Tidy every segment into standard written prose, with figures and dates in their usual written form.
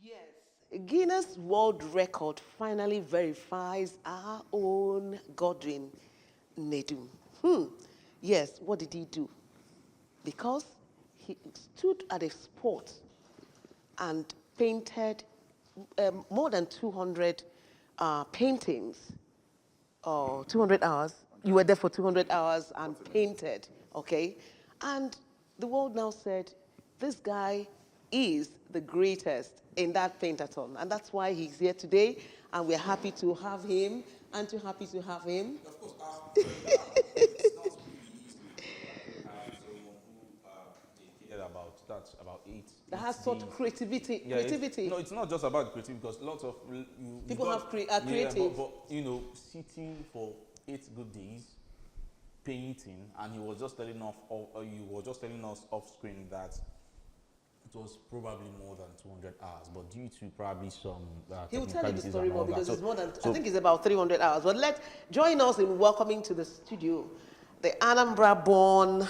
Yes, Guinness World Record finally verifies our own Godwin Nnedum. Yes, what did he do? Because he stood at a spot and painted more than 200 paintings, or 200 hours. You were there for 200 hours and painted, okay? And the world now said, this guy is the greatest in that Paintathon. And that's why he's here today. And we're happy to have him. Aren't you happy to have him? Of course, it's not really easy to have someone who dedicated about eight. That has such creativity. Yeah, creativity. No, it's not just about creativity because lots of People are creative. Yeah, but sitting for 8 good days, painting, and he was just telling us off screen that it was probably more than 200 hours, but due to probably some he will tell you the technicalities story and more all that. because it's more than, I think it's about 300 hours. But join us in welcoming to the studio the Anambra born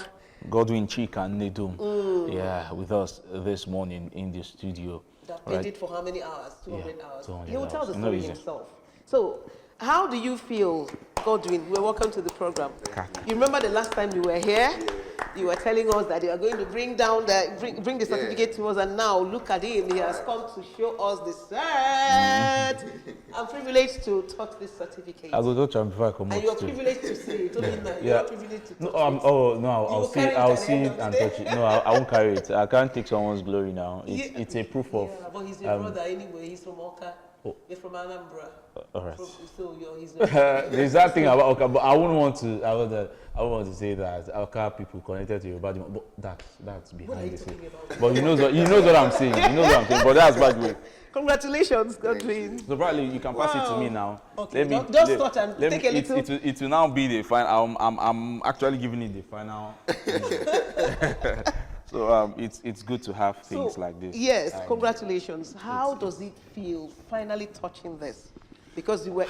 Godwin and Nnedum, yeah, with us this morning in the studio. that painted for how many hours? 200 hours. 200 He will tell the hours. story himself. So, how do you feel, Godwin? We're welcome to the program. You remember the last time you were here? You were telling us that you are going to bring the certificate to us, and now look at him. He has come to show us the cert. I'm privileged to touch this certificate. I will touch him before I come And out. you're privileged to see it. You're privileged to touch it. Oh no, I'll see it and touch it. No, I won't carry it. I can't take someone's glory now. It's a proof of. Yeah, but he's your brother anyway. He's from Oka. Oh. You're from Anambra. All right. He's There's that thing about Oka, but I wouldn't want to. I wouldn't want to say that Oka people connected to your body, but that's behind the scene. But he knows what I'm saying. He knows what I'm saying. But that's bad way. Congratulations, Godwin. So Bradley, you can pass it to me now. Okay, just touch and take a little. It will now be the final. I'm actually giving it the final. So it's good to have things like this. Yes, congratulations. How does it feel finally touching this? Because you were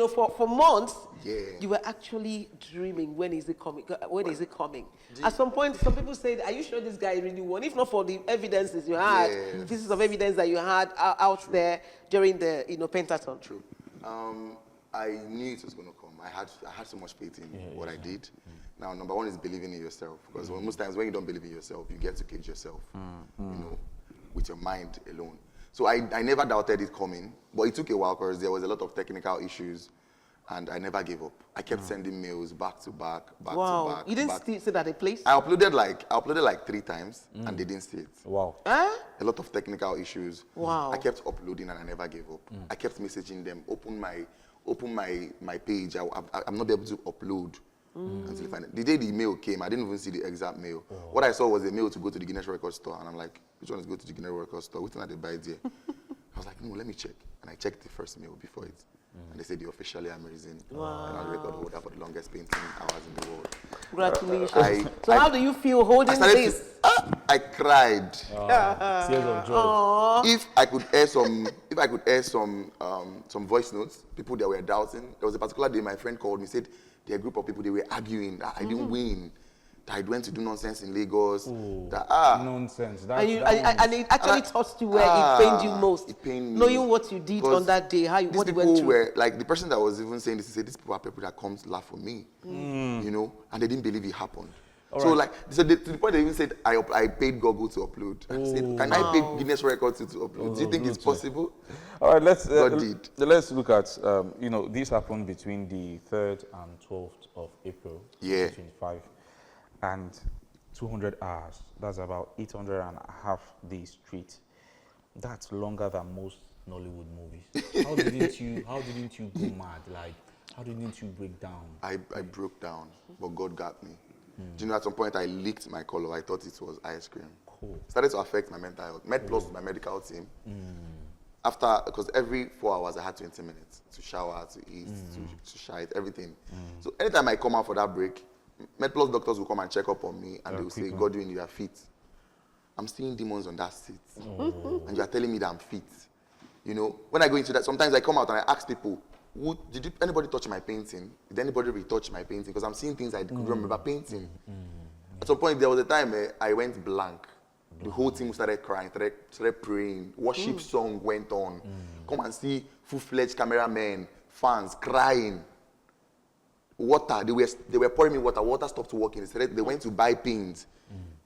for months. Yeah. You were actually dreaming, when is it coming? When is it coming? At some point, some people said, "Are you sure this guy really won?" If not for the evidences you had, pieces of evidence that you had out there during the Paintathon. True. I knew it was going to come. I had so much faith in what I did. Now, number one is believing in yourself, because most times when you don't believe in yourself, you get to cage yourself, with your mind alone. So I never doubted it coming, but it took a while because there was a lot of technical issues, and I never gave up. I kept sending mails back to back, back to back. You didn't sit at a place? I uploaded like 3 times, and they didn't see it. Wow. Huh? A lot of technical issues. Wow. I kept uploading and I never gave up. I kept messaging them, open my page. I'm not able to upload until I find it. The day the mail came, I didn't even see the exact mail. What I saw was a mail to go to the GuinessWorld store, and I'm like, which one is go to the GuinessWorld store? Which one are they buy there? I was like, no, let me check. And I checked the first mail before it. And they said you're officially amazing. Wow. And I'm the record holder for the longest painting hours in the world. Congratulations. How do you feel holding this? I cried. Tears of joy. Aww. If I could air some voice notes, people that were doubting. There was a particular day my friend called me, said there are a group of people, they were arguing that I didn't win, that I went to do nonsense in Lagos. Nonsense. And it actually touched you where it pained you most. It pained me. Knowing what you did on that day, what you went through. Were like the person that was even saying this, he said these people are people that come to laugh for me, and they didn't believe it happened. To the point they even said I paid Google to upload. I said, can I pay Guinness Records to upload? Do you think it's possible? All right, let's God look at this happened between the 3rd and 12th of April 2025, and 200 hours. That's about 800 and a half days straight. That's longer than most Nollywood movies. How didn't you go mad? Like, how didn't you break down? I broke down, but God got me. Do you know, at some point I leaked my color. I thought it was ice cream. Cool. Started to affect my mental health. Plus my medical team. After, because every 4 hours I had 20 minutes to shower, to eat, to shite, everything. So anytime I come out for that break, MedPlus doctors will come and check up on me, and they will say, Godwin, you are fit. I'm seeing demons on that seat. And you are telling me that I'm fit. When I go into that, sometimes I come out and I ask people, did anybody touch my painting? Did anybody retouch my painting? Because I'm seeing things I couldn't remember painting. At some point, there was a time I went blank. The whole team started crying, started praying. Worship song went on. Come and see full-fledged cameramen, fans crying. Water, they were pouring me water. Water stopped working. They went to buy pins.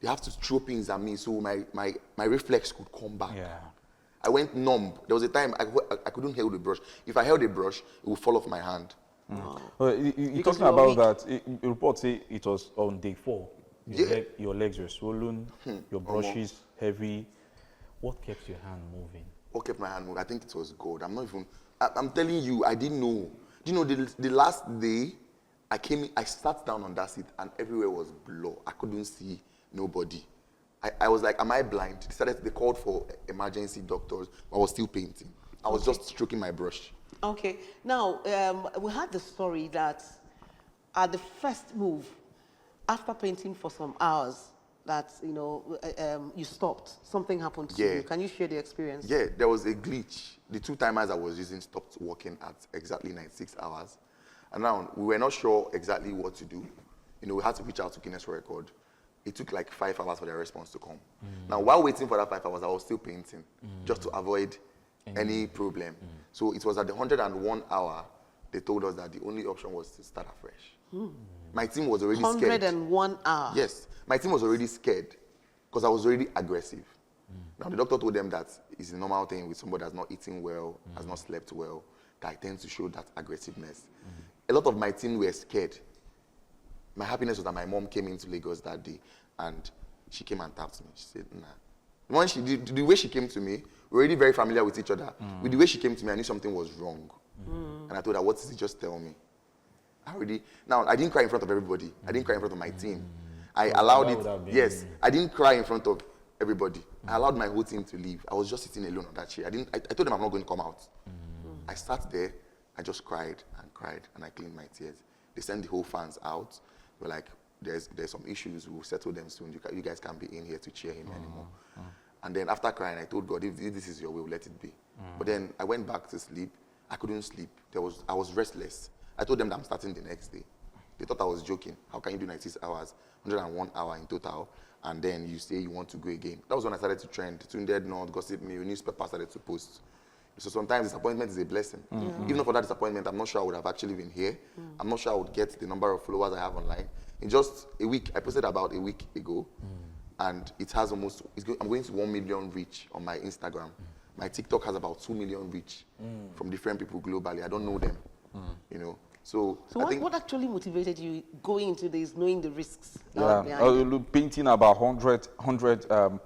They have to throw pins at me so my reflex could come back. Yeah. I went numb. There was a time I couldn't hold the brush. If I held a brush, it would fall off my hand. Well, you talking you were about that. Reports say it was on day 4. Your legs were swollen, your brushes heavy. What kept your hand moving? What kept my hand moving? I think it was God. I'm telling you, I didn't know. Do you know the last day I sat down on that seat and everywhere was blur. I couldn't see nobody. I was like, am I blind? They called for emergency doctors. I was still painting. I was just stroking my brush. Okay. Now, we had the story that at the first move, after painting for some hours, that, you stopped. Something happened to you. Can you share the experience? Yeah, there was a glitch. The 2 timers I was using stopped working at exactly 96 hours. And now, we were not sure exactly what to do. We had to reach out to GuinessWorld. It took like 5 hours for their response to come. Now, while waiting for that 5 hours, I was still painting, just to avoid any problem. So it was at the 101 hour, they told us that the only option was to start afresh. My team was already scared. 101 hours. Yes, my team was already scared because I was already aggressive. Now, the doctor told them that it's a normal thing with somebody that's not eating well, has not slept well, that I tend to show that aggressiveness. A lot of my team were scared. My happiness was that my mom came into Lagos that day and she came and tapped me. She said, nah. When she did, the way she came to me, we're already very familiar with each other. With the way she came to me, I knew something was wrong. And I told her, what is it? Just tell me. Now, I didn't cry in front of everybody. I didn't cry in front of my team. I allowed it. Yes, I didn't cry in front of everybody. I allowed my whole team to leave. I was just sitting alone on that chair. I told them I'm not going to come out. I sat there. I just cried, and I cleaned my tears. They sent the whole fans out. They were like, there's some issues. We'll settle them soon. You guys can't be in here to cheer him anymore. And then after crying, I told God, if this is your will, let it be. But then I went back to sleep. I couldn't sleep. I was restless. I told them that I'm starting the next day. They thought I was joking. How can you do 96 hours, 101 hour in total, and then you say you want to go again? That was when I started to trend. Nnedum, Gossip Me, newspaper started to post. So sometimes disappointment is a blessing. Even though for that disappointment, I'm not sure I would have actually been here. I'm not sure I would get the number of followers I have online. In just a week, I posted about a week ago, and it has I'm going to 1 million reach on my Instagram. My TikTok has about 2 million reach from different people globally. I don't know them, So what actually motivated you going into this, knowing the risks? Painting about 100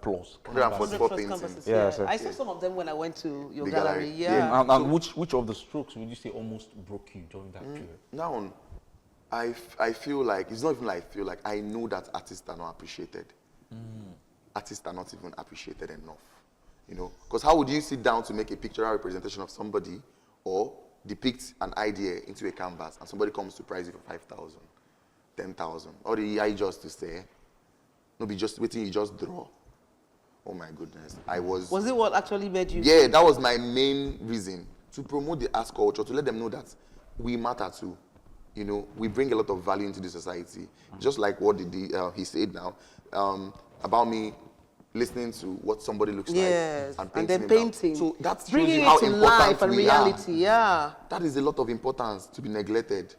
plus. 144 paintings. Yes, I saw some of them when I went to your The gallery. gallery. Yeah. And which of the strokes would you say almost broke you during that period? Now, I feel like, it's not even like I feel like, I know that artists are not appreciated. Artists are not even appreciated enough, Because how would you sit down to make a pictorial representation of somebody or depict an idea into a canvas and somebody comes to price you for 5,000, 10,000, or the eye just to say, no, be just waiting, you just draw. Oh my goodness. Was it what actually made you? Yeah, that was my main reason, to promote the arts culture, to let them know that we matter too. We bring a lot of value into the society. Just like what he said now, about me listening to what somebody looks like and then painting. So that's bringing how it to important life and reality. Yeah, that is a lot of importance to be neglected,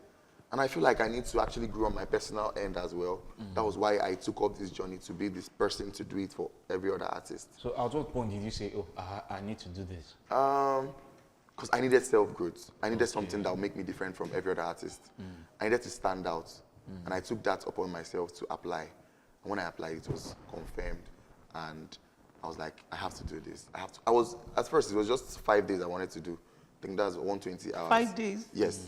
and I feel like I need to actually grow on my personal end as well. That was why I took up this journey to be this person to do it for every other artist. So at what point did you say, oh, I need to do this? Because I needed self-growth. I needed something that would make me different from every other artist. I needed to stand out, and I took that upon myself to apply. And when I applied, it was confirmed. And I was like, I have to do this. At first, it was just 5 days I wanted to do. I think that's 120 hours. 5 days? Yes.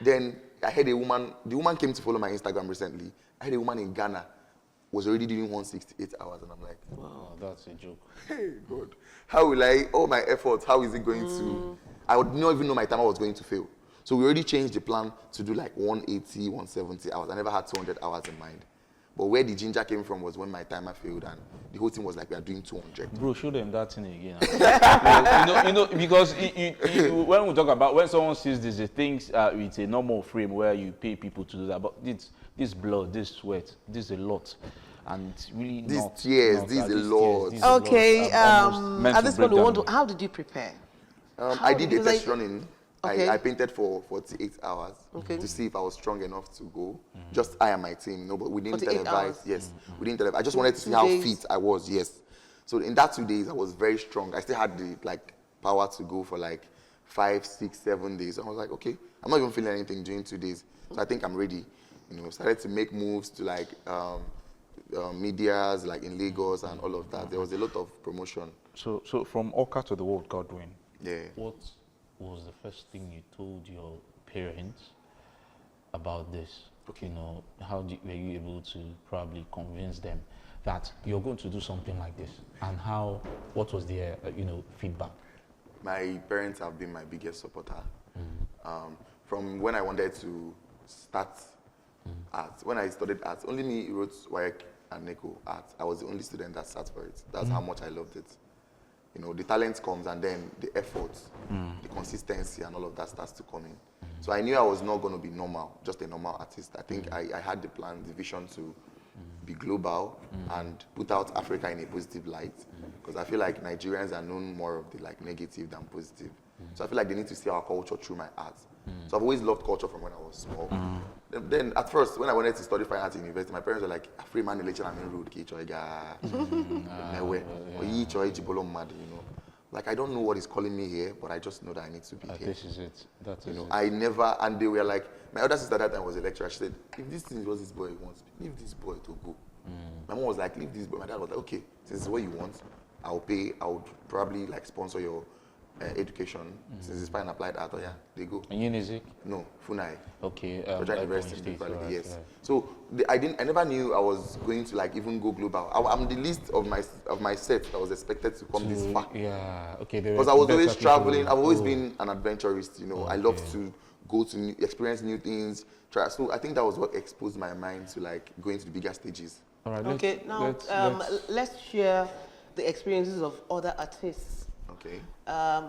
Then I had the woman came to follow my Instagram recently. I had a woman in Ghana, was already doing 168 hours. And I'm like, wow, that's a joke. Hey, God. How will all my efforts, how is it going to, I would not even know my timer was going to fail. So we already changed the plan to do like 180, 170 hours. I never had 200 hours in mind. But where the ginger came from was when my timer failed and the whole team was like, we are doing 200. Bro, show them that thing again. Because when we talk about, when someone sees this, they think it's a normal frame where you pay people to do that. But this blood, this sweat, this is a lot. and it's really These not. tears, not these that a these lot. these a lot. Okay, Almost meant at to this break point, down. how did you prepare? I did a Because test running. Okay. I painted for 48 hours Okay. to see if I was strong enough to go. Just I and my team, but we didn't 48 televise. hours. Yes, we didn't televise. I just wanted to see 2 how days. fit I was. Yes. So in that 2 days, I was very strong. I still had the power to go for 5, 6, 7 days. I was like, okay, I'm not even feeling anything during 2 days, so I think I'm ready. Started to make moves to medias in Lagos and all of that. There was a lot of promotion. So from Oka to the world, Godwin. Yeah. What was the first thing you told your parents about this? Okay. How were you able to probably convince them that you're going to do something like this? And what was their, feedback? My parents have been my biggest supporter. From when I wanted to start art, when I studied art, only me wrote WAEC and NECO art. I was the only student that sat for it. That's how much I loved it. The talent comes and then the effort, the consistency and all of that starts to come in. So I knew I was not going to be normal, just a normal artist. I think I had the plan, the vision to be global and put out Africa in a positive light. Because I feel like Nigerians are known more of the negative than positive. So I feel like they need to see our culture through my art. So I've always loved culture from when I was small. Then at first, when I wanted to study fine art in university, my parents were like, "Free man lecture and road, I don't know what is calling me here, but I just know that I need to be here. This is it. That is it. I never, and they were like, my elder sister at that time was a lecturer. She said, if this thing is what this boy wants, leave this boy to go. My mom was like, leave this boy. My dad was like, okay, since it's what you want, I'll pay. I would probably sponsor your education. Since it's fine applied art, yeah, they go. And Unizik? No, Funai. Okay. Project University, State, probably, yes. right. So I never knew I was going to even go global. I'm the least of my set that was expected to come this far. Yeah. Okay. Because I was always traveling. I've always been an adventurist. I love to go to experience new things. Try. So I think that was what exposed my mind to going to the bigger stages. All right. Okay. Now let's share the experiences of other artists. Okay.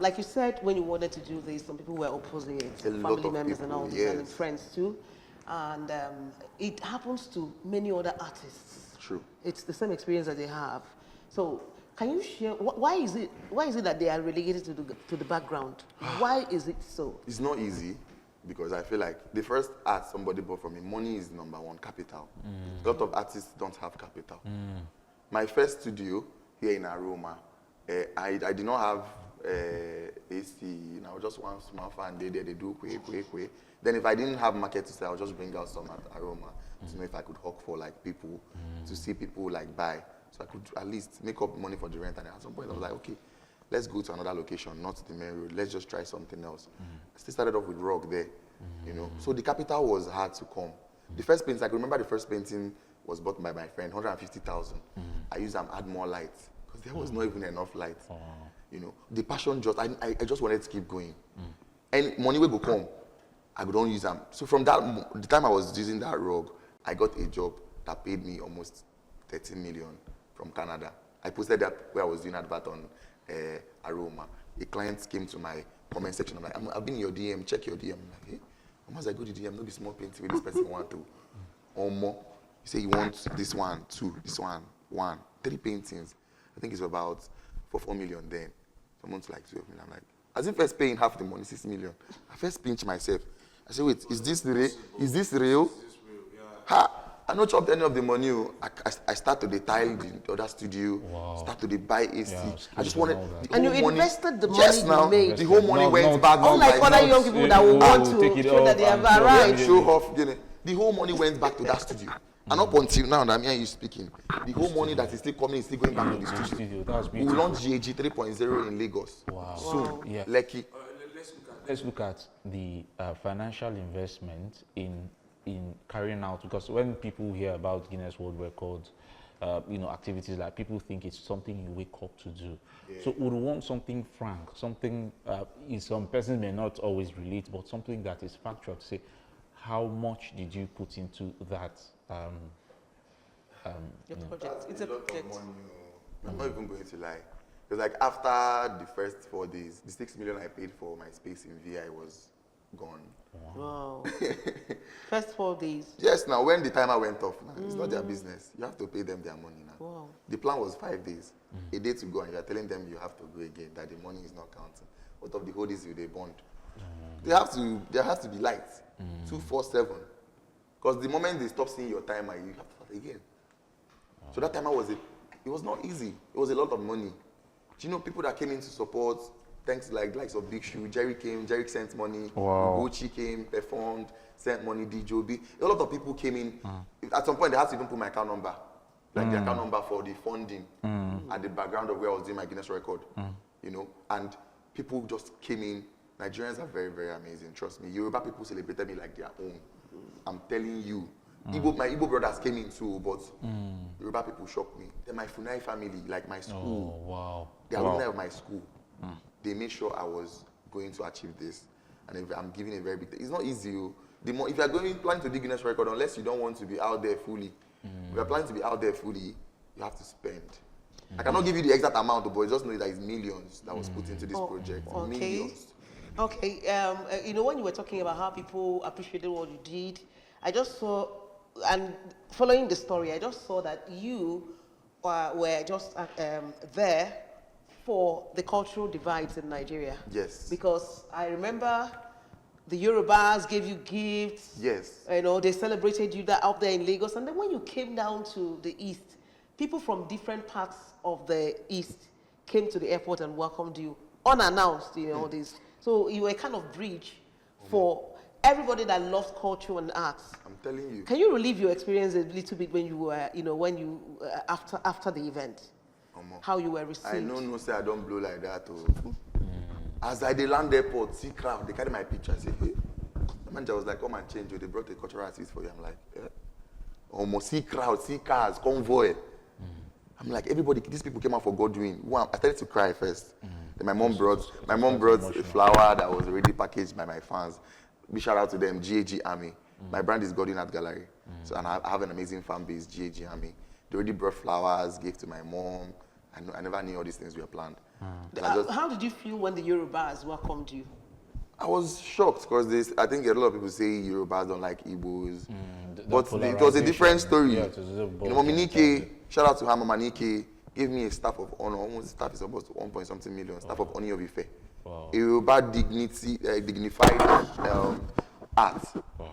Like you said, when you wanted to do this, some people were opposing it, family members and all this, and friends too. And it happens to many other artists. True. It's the same experience that they have. So, can you share why is it that they are relegated to the background? Why is it so? It's not easy because I feel like the first art somebody bought from me, money is number one, capital. A lot of artists don't have capital. My first studio here in Aroma, I did not have AC, just one small fan, they do quick. Then if I didn't have market to sell, I'll just bring out some at Aroma to know if I could hawk for people, to see people buy. So I could at least make up money for the rent. And at some point I was like, okay, let's go to another location, not the main road. Let's just try something else. I still started off with rock there, So the capital was hard to come. The first painting, I can remember the first painting was bought by my friend, 150,000. I used them add more lights. There was not even enough light. The passion I just wanted to keep going. And money will go come. I don't use them. So from the time I was using that rug, I got a job that paid me almost 13 million from Canada. I posted that where I was doing advert on Aroma. A client came to my comment section. I'm like, I've been in your DM, check your DM. I'm like, hey, once I go to DM, no be small painting with this person want to. Or more. You say you want this one, 2, this one, 1, 3 paintings. I think it's about for 4 million then. Someone's 12 million. I'm like, as if first paying half the money, 6 million. I first pinch myself. I say, wait, is this real? Is this real? Yeah. Ha! I not chopped any of the money. I start to tile the other studio. Wow. Start to buy AC. Yeah, I just wanted the and whole you money. Invested the money yes, now, you made. The whole money went back. Unlike other young people that will want to show that they have arrived. Show off. The whole money went back to that studio. And up until now that I'm hearing you speaking, the whole money that is still coming is still going back to the studio. That's beautiful. We launched GAG 3.0 in Lagos. Wow. Soon. Yeah. Lucky. Let's look at the financial investment in carrying out, because when people hear about Guinness World Records, activities people think it's something you wake up to do. Yeah. So would want something frank, something some persons may not always relate, but something that is factual to say, how much did you put into that? Your project. It's a project. I'm not even going to lie. Because after the first 4 days, the 6 million I paid for my space in VI was gone. Wow. First 4 days. Yes, now when the timer went off, now, it's not their business. You have to pay them their money now. Wow. The plan was 5 days, a day to go, and you are telling them you have to go again, that the money is not counting. Out of the whole days they bond. There has to be light, 247. Because the moment they stop seeing your timer, you have to start again. So that timer it was not easy. It was a lot of money. Do you know people that came in to support? Thanks likes of Big Shoe, Jerry came, Jerry sent money, Gucci came, performed, sent money, DJB. A lot of people came in. At some point, they had to even put my account number, like the account number for the funding at the background of where I was doing my Guinness record, you know. And people just came in. Nigerians are very, very amazing. Trust me. Yoruba people celebrated me like their own. I'm telling you. My Igbo brothers came in too, but Yoruba people shocked me. Then my Funai family, like my school, the alumni of my school, they made sure I was going to achieve this. And I'm giving a very big, it's not easy. If you are planning to do Guinness record, unless you don't want to be out there fully, if you are planning to be out there fully, you have to spend. I cannot give you the exact amount, but just know that it's millions that was put into this project. Okay. Millions. Okay. You know, when you were talking about how people appreciated what you did, I just saw, and following the story, I just saw that you were just there for the cultural divides in Nigeria. Yes. Because I remember the Yorubas gave you gifts. Yes. You know, they celebrated you out there in Lagos. And then when you came down to the East, people from different parts of the East came to the airport and welcomed you unannounced, you know, this. So you were kind of bridge for everybody that loves culture and arts. I'm telling you. Can you relive your experience a little bit when you were, you know, when you, after the event? How you were received? I know, say I don't blow like that. As I land airport, see crowd, they carry my picture. I say, hey. The manager was like, come and change you. They brought a cultural artist for you. I'm like, yeah. Almost see crowd, see cars, convoy. I'm like, everybody, these people came out for Godwin. I started to cry first. Then my mom brought a flower that was already packaged by my fans. Big shout out to them, GAG Army. My brand is Godwin Art Gallery. So, and I have an amazing fan base, GAG Army. They already brought flowers, gave to my mom. I never knew all these things were planned. How did you feel when the Yorubas welcomed you? I was shocked because I think a lot of people say Yorubas don't like Igbos. But it was a different story. Yeah, it was a you know, Nike, shout out to Mama Nike, gave me a staff of honor. Almost staff is about 1 point something million. Staff of honor of Ife. Wow. A Yoruba dignified art. Wow.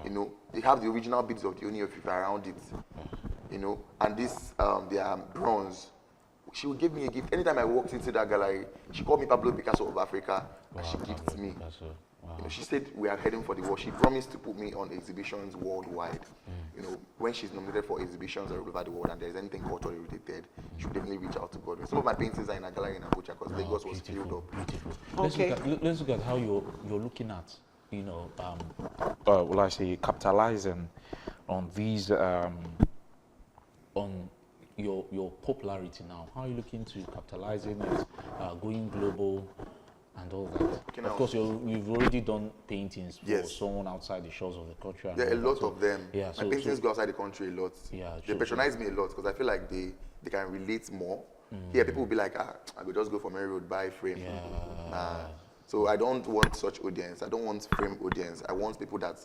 You know, they have the original beads of the Oni of Ife around it. You know, and this they are bronze. She would give me a gift. Anytime I walked into that gallery, she called me Pablo Picasso of Africa, and she gifted me. Wow. You know, she said we are heading for the world. She promised to put me on exhibitions worldwide. You know, when she's nominated for exhibitions all over the world and there's anything culturally related, she would definitely reach out to Godwin. Some of my paintings are in a gallery in Abuja because Lagos was filled up. Beautiful. Okay. Let's look at how you're looking at, you know, will I say, capitalizing on these, on your popularity now. How are you looking to capitalizing it, going global, and all that? Of course, you've already done paintings for someone outside the shores of the country. There are a lot of them. Yeah, my paintings go outside the country a lot. Yeah, they patronize me a lot because I feel like they can relate more. Here, people will be like, I could just go for Mary Road, buy frame. So I don't want such audience. I don't want frame audience. I want people that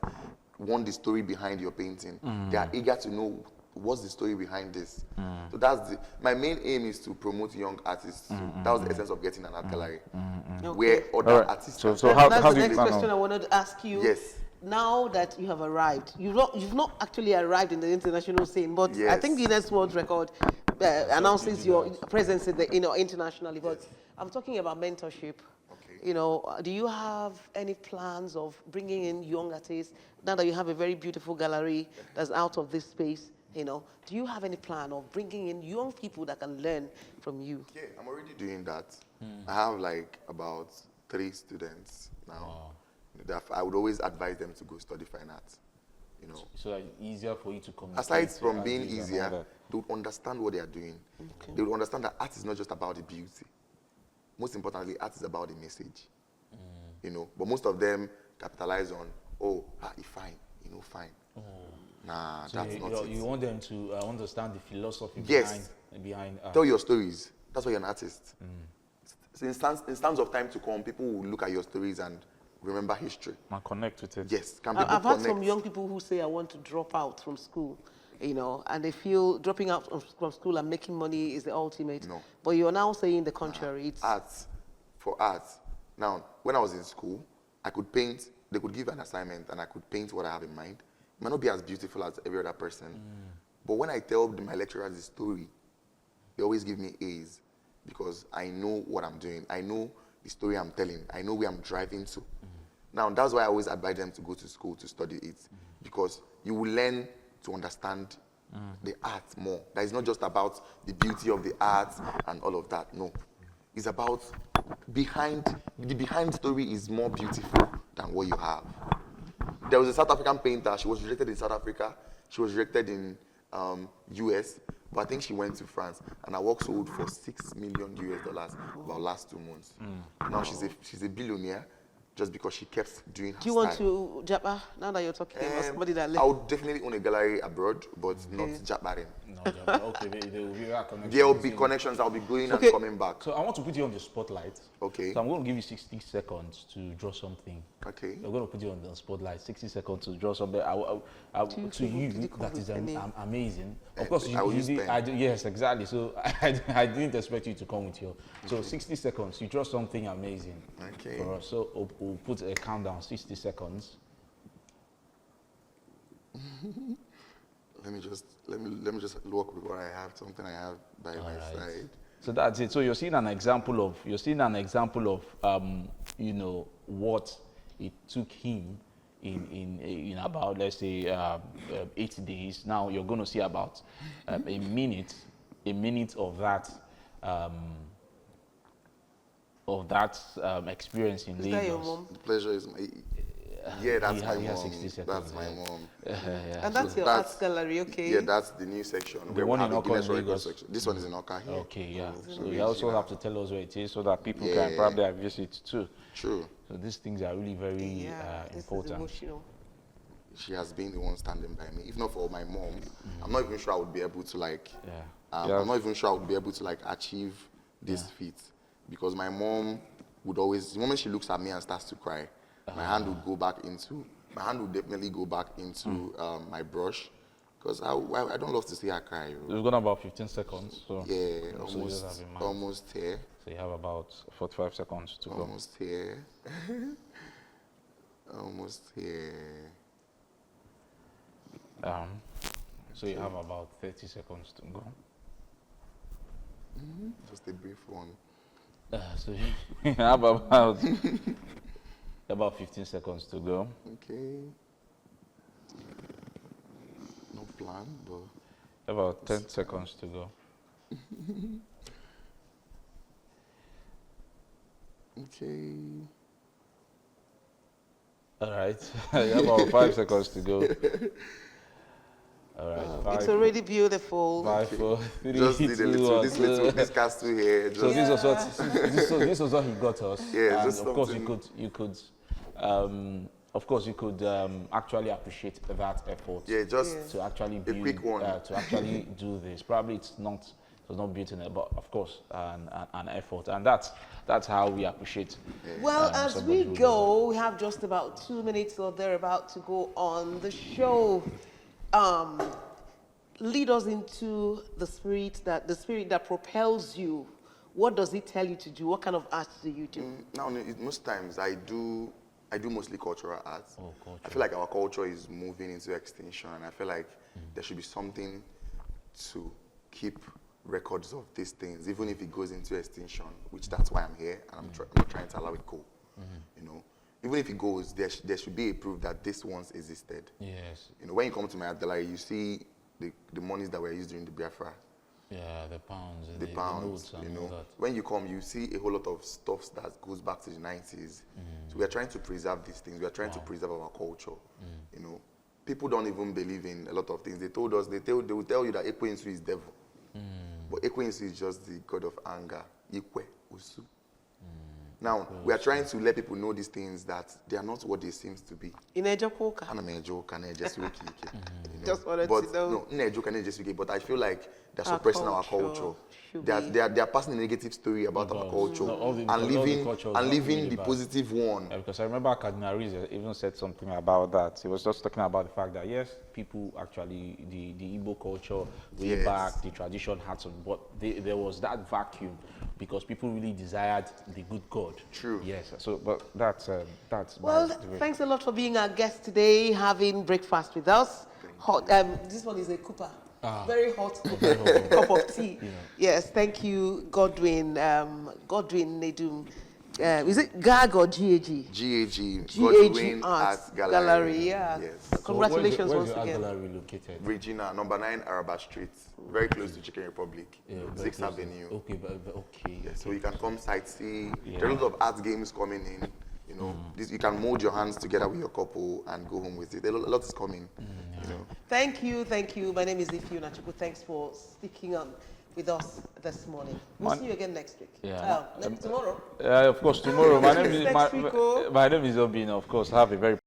want the story behind your painting. They are eager to know what's the story behind this. So that's my main aim is to promote young artists. That was the essence of getting an art gallery, where other artists. So how that's do the you next plan question on? I wanted to ask you. Yes. Now that you have arrived, you've not actually arrived in the international scene, but I think Guinness World Record announces your presence in the, you know, internationally. But I'm talking about mentorship. You know, do you have any plans of bringing in young artists now that you have a very beautiful gallery that's out of this space? You know, do you have any plan of bringing in young people that can learn from you? Yeah, I'm already doing that. I have like about 3 students now. That I would always advise them to go study fine arts. You know, so that easier for you to communicate. Aside from being easier, they would understand what they are doing. They would understand that art is not just about the beauty. Most importantly, art is about the message. You know, but most of them capitalize on, it's fine, you know, fine. Nah, so that's not it. You want them to understand the philosophy behind art. Tell your stories. That's why you're an artist. So in stands of time to come, people will look at your stories and remember history. And connect with it. Yes, can people I've had connect? some young people who say, I want to drop out from school, and they feel dropping out from school and making money is the ultimate. No. But you're now saying the contrary. It's For arts. Now, when I was in school, I could paint, they could give an assignment and I could paint what I have in mind. It might not be as beautiful as every other person. But when I tell my lecturers the story, they always give me A's because I know what I'm doing. I know the story I'm telling. I know where I'm driving to. Now, that's why I always advise them to go to school to study it because you will learn to understand the art more. That is not just about the beauty of the art and all of that. No. It's about the behind story is more beautiful than what you have. There was a South African painter. She was rejected in South Africa. She was rejected in US. But I think she went to France. And her work sold for $6 million about last 2 months. Now she's a billionaire just because she kept doing her Do you want to Japa now that you're talking about somebody that I left? would definitely own a gallery abroad, but not Japarin. No, okay, there will be a connection. There will be connections. I'll be going and coming back. So I want to put you on the spotlight. Okay. So I'm going to give you 60 seconds to draw something. Okay. I'm going to put you on the spotlight. 60 seconds to draw something. To you, that is amazing. Of course, yes, exactly. So I didn't expect you to come with your. So 60 seconds. You draw something amazing for us. So we'll put a countdown. 60 seconds. Let me just look with what I have. Something I have by my side. So that's it. So you're seeing an example of what it took him in about, let's say 8 days. Now you're going to see about a minute of that experience in Lagos. Is that your mom? The pleasure is my. Yeah, that's my mom. 60 seconds, That's my mom. And that's your art gallery, okay? Yeah, that's the new section. The one in a Oka Guinness in Record Lagos. section. This one is in Oka here. Okay, yeah. So you also have to tell us where it is so that people can probably visit too. True. So these things are really very important. This is emotional. She has been the one standing by me. If not for my mom, I'm not even sure I would be able to I'm not even sure I would be able to achieve this feat because my mom would always, the moment she looks at me and starts to cry, my hand would definitely go back into my brush because I don't love to see her cry. We've got about 15 seconds. So yeah, almost here. So you have about 45 seconds to go. Almost here. Almost here. So you have about 30 seconds to go. Just a brief one. So you have about 15 seconds to go. Okay. No plan, but... About 10 seconds to go. Okay. All right. You have about 5 seconds to go. All right. It's already beautiful. 5, 4, 3, Just 2, need a little, this cast two here. So this was what he got us. Yeah, and just of course something. you could actually appreciate that effort. Yeah, just to actually a build, quick one. to actually do this. Probably it was not built in it, but of course an effort, and that's how we appreciate. Well, as somebody we who go, we have just about 2 minutes or thereabout to go on the show. Lead us into the spirit that propels you. What does it tell you to do? What kind of art do you do? Now, most times I do mostly cultural arts. Oh, culture. I feel like our culture is moving into extinction, and I feel like there should be something to keep records of these things, even if it goes into extinction, which that's why I'm here, and I'm not trying to allow it go. Even if it goes, there should be a proof that this once existed. Yes. When you come to my art gallery, you see the monies that were used during the Biafra. Yeah, the pounds. The pounds, notes and all that. When you come, you see a whole lot of stuff that goes back to the 90s. So we are trying to preserve these things. We are trying to preserve our culture. People don't even believe in a lot of things. They will tell you that Ekwensu is devil. But Ekwensu is just the god of anger. Ikwe, Usu. Now, we are trying to let people know these things that they are not what they seem to be. In Ejokoka. Just wanted but to know. no, Nnedum can just speak, but I feel like they're Our suppressing our culture culture. should They are, be- they are passing a negative story about our culture No, all the culture is and not leaving really the bad. positive one. Yeah, because I remember Cardinal Reese even said something about that. He was just talking about the fact that yes, people actually the Igbo culture way Yes. back, the tradition had some, but there was that vacuum because people really desired the good God. True. Yes. So, but that's Well, my observation. thanks a lot for being our guest today, having breakfast with us. Hot, this one is a Cooper. Very hot cup of tea. Yes, thank you, Godwin. Godwin Nnedum. Is it GAG or GAG? GAG, GAG Godwin Arts Art Gallery. Yeah. Yes. Congratulations where's once your again. gallery located? Regina, number 9 Araba Street, very close to Chicken Republic, Very 6th close to- Avenue. Okay, okay. Yeah, so you can come sightsee. Yeah. There are a lot of art games coming in. You know, this, you can mold your hands together with your couple and go home with it. A lot is coming. You know. Thank you, thank you. My name is Ify Unachuku. Thanks for sticking on with us this morning. We'll see you again next week. Yeah. Tomorrow. Of course, tomorrow. My name is Next week, oh. my name is Obin. Of course, have a very